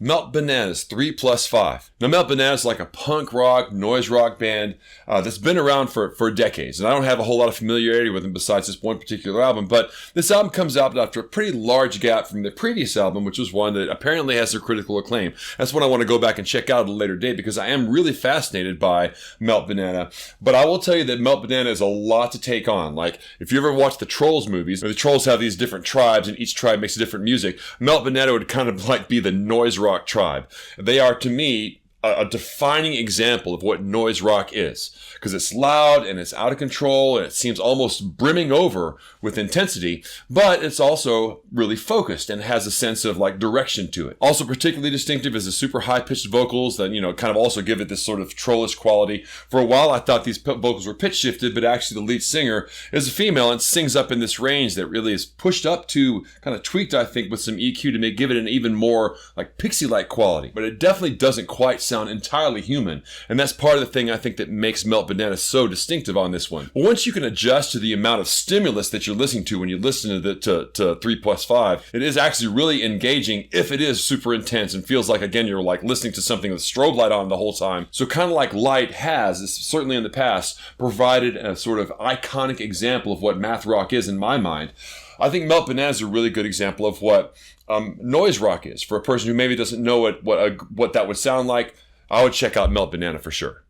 Melt Bananas 3+5. Now, Melt Bananas is like a punk rock, noise rock band that's been around for decades. And I don't have a whole lot of familiarity with them besides this one particular album. But this album comes out after a pretty large gap from the previous album, which was one that apparently has their critical acclaim. That's what I want to go back and check out at a later date because I am really fascinated by Melt Banana. But I will tell you that Melt Banana is a lot to take on. Like, if you ever watch the Trolls movies, the Trolls have these different tribes and each tribe makes a different music. Melt Banana would kind of like be the noise rock tribe. They are, to me, a defining example of what noise rock is, because it's loud and it's out of control and it seems almost brimming over with intensity, but it's also really focused and has a sense of like direction to it. Also particularly distinctive is the super high-pitched vocals that, kind of also give it this sort of trollish quality. For a while I thought these vocals were pitch shifted, but actually the lead singer is a female and sings up in this range that really is pushed up to, kind of tweaked I think with some EQ to give it an even more like pixie-like quality, but it definitely doesn't quite sound entirely human, and that's part of the thing I think that makes Melt Banana so distinctive on this one. But once you can adjust to the amount of stimulus that you're listening to when you listen to 3+5, it is actually really engaging if it is super intense and feels like, again, you're like listening to something with a strobe light on the whole time. So kind of like Light has, certainly in the past, provided a sort of iconic example of what math rock is in my mind. I think Melt Banana is a really good example of what noise rock is. For a person who maybe doesn't know what that would sound like, I would check out Melt Banana for sure.